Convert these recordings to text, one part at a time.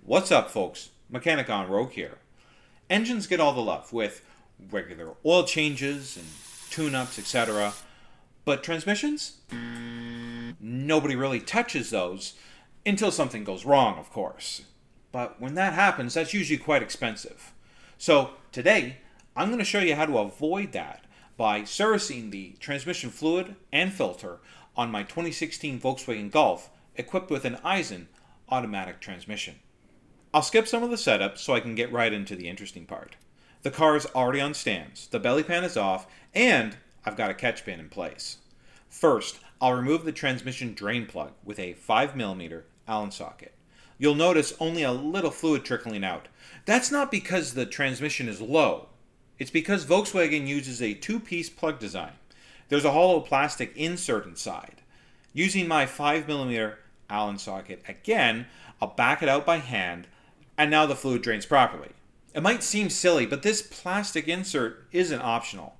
What's up, folks? Mechanic on Rogue here. Engines get all the love with regular oil changes and tune-ups, etc. But transmissions? Nobody really touches those until something goes wrong, of course. But when that happens, that's usually quite expensive. So today, I'm going to show you how to avoid that by servicing the transmission fluid and filter on my 2016 Volkswagen Golf equipped with an Aisin automatic transmission. I'll skip some of the setup so I can get right into the interesting part. The car is already on stands, the belly pan is off, and I've got a catch pin in place. First, I'll remove the transmission drain plug with a 5mm Allen socket. You'll notice only a little fluid trickling out. That's not because the transmission is low. It's because Volkswagen uses a two-piece plug design. There's a hollow plastic insert inside. Using my 5mm Allen socket again, I'll back it out by hand, and now the fluid drains properly. It might seem silly, but this plastic insert isn't optional.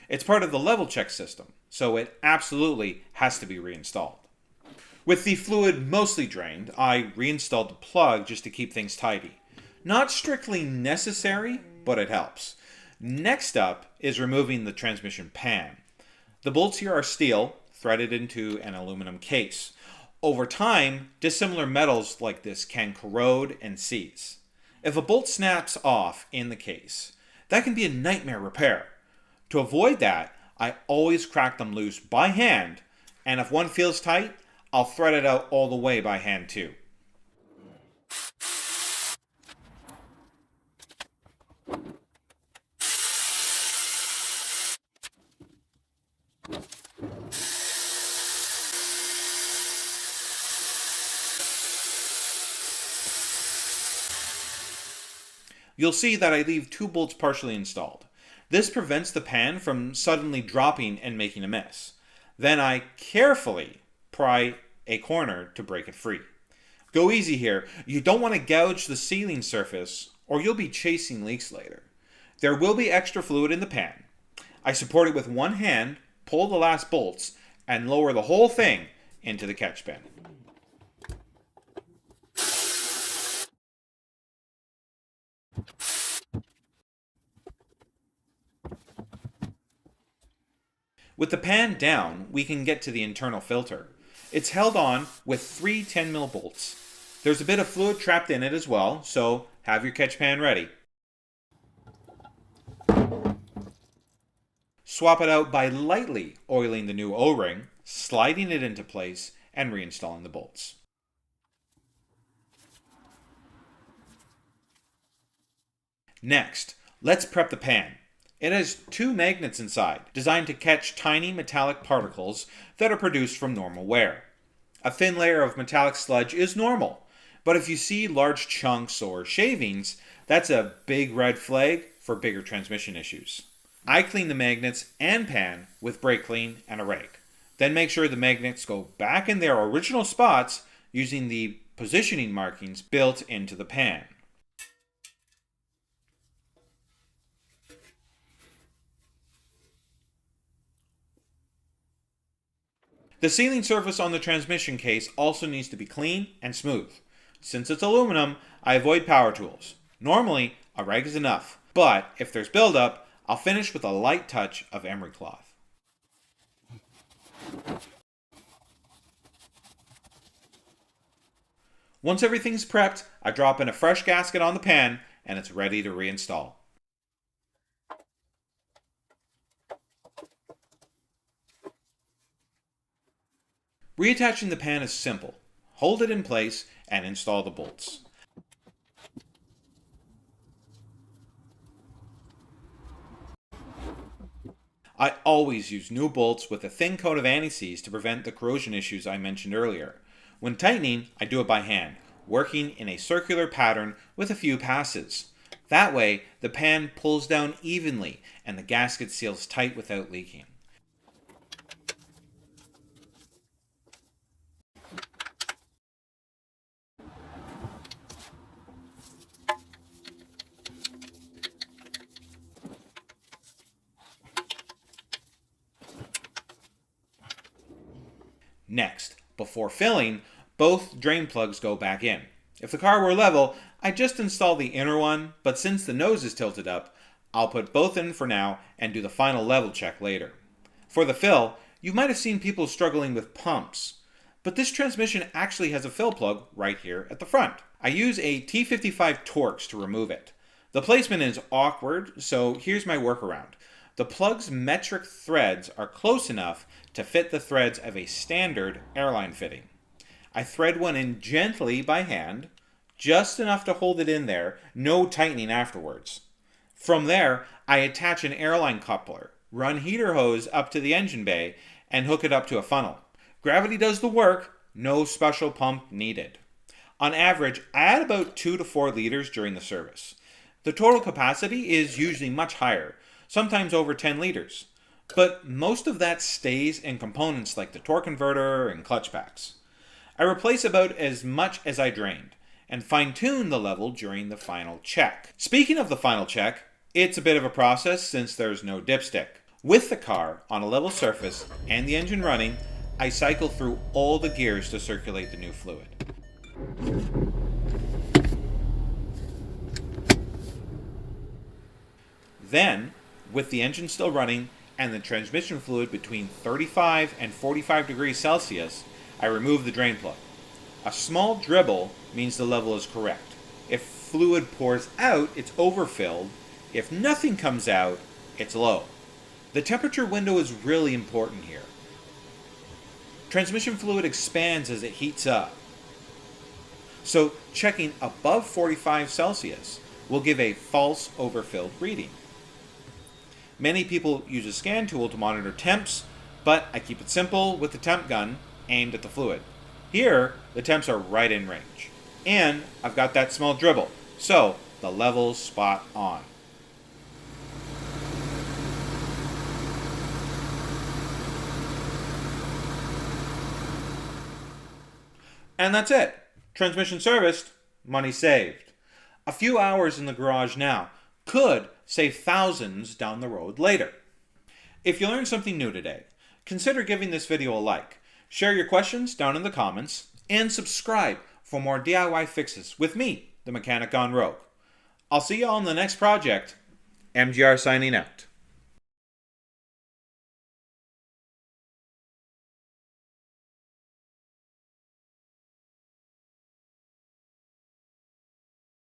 It's part of the level check system, so it absolutely has to be reinstalled. With the fluid mostly drained, I reinstalled the plug just to keep things tidy. Not strictly necessary, but it helps. Next up is removing the transmission pan. The bolts here are steel, threaded into an aluminum case. Over time, dissimilar metals like this can corrode and seize. If a bolt snaps off in the case, that can be a nightmare repair. To avoid that, I always crack them loose by hand, and if one feels tight, I'll thread it out all the way by hand too. You'll see that I leave two bolts partially installed. This prevents the pan from suddenly dropping and making a mess. Then I carefully pry a corner to break it free. Go easy here. You don't want to gouge the sealing surface or you'll be chasing leaks later. There will be extra fluid in the pan. I support it with one hand, pull the last bolts, and lower the whole thing into the catch bin. With the pan down, we can get to the internal filter. It's held on with three 10mm bolts. There's a bit of fluid trapped in it as well, so have your catch pan ready. Swap it out by lightly oiling the new O-ring, sliding it into place, and reinstalling the bolts. Next, let's prep the pan. It has two magnets inside, designed to catch tiny metallic particles that are produced from normal wear. A thin layer of metallic sludge is normal, but if you see large chunks or shavings, that's a big red flag for bigger transmission issues. I clean the magnets and pan with brake clean and a rake. Then make sure the magnets go back in their original spots using the positioning markings built into the pan. The sealing surface on the transmission case also needs to be clean and smooth. Since it's aluminum, I avoid power tools. Normally, a rag is enough, but if there's buildup, I'll finish with a light touch of emery cloth. Once everything's prepped, I drop in a fresh gasket on the pan and it's ready to reinstall. Reattaching the pan is simple. Hold it in place and install the bolts. I always use new bolts with a thin coat of anti-seize to prevent the corrosion issues I mentioned earlier. When tightening, I do it by hand, working in a circular pattern with a few passes. That way, the pan pulls down evenly and the gasket seals tight without leaking. Next, before filling, both drain plugs go back in. If the car were level, I just installed the inner one, but since the nose is tilted up, I'll put both in for now and do the final level check later. For the fill, you might have seen people struggling with pumps, but this transmission actually has a fill plug right here at the front. I use a T55 Torx to remove it. The placement is awkward, so here's my workaround. The plug's metric threads are close enough to fit the threads of a standard airline fitting. I thread one in gently by hand, just enough to hold it in there, no tightening afterwards. From there, I attach an airline coupler, run heater hose up to the engine bay, and hook it up to a funnel. Gravity does the work, no special pump needed. On average, I add about 2 to 4 liters during the service. The total capacity is usually much higher, sometimes over 10 liters, but most of that stays in components like the torque converter and clutch packs. I replace about as much as I drained, and fine-tune the level during the final check. Speaking of the final check, it's a bit of a process since there's no dipstick. With the car on a level surface and the engine running, I cycle through all the gears to circulate the new fluid. Then, with the engine still running and the transmission fluid between 35 and 45 degrees Celsius, I remove the drain plug. A small dribble means the level is correct. If fluid pours out, it's overfilled. If nothing comes out, it's low. The temperature window is really important here. Transmission fluid expands as it heats up. So checking above 45 Celsius will give a false overfilled reading. Many people use a scan tool to monitor temps, but I keep it simple with the temp gun aimed at the fluid. Here, the temps are right in range. And I've got that small dribble, so the level's spot on. And that's it. Transmission serviced, money saved. A few hours in the garage now could save thousands down the road later. If you learned something new today, consider giving this video a like. Share your questions down in the comments, and subscribe for more DIY fixes with me, the Mechanic Gone Rogue. I'll see you all in the next project. MGR signing out.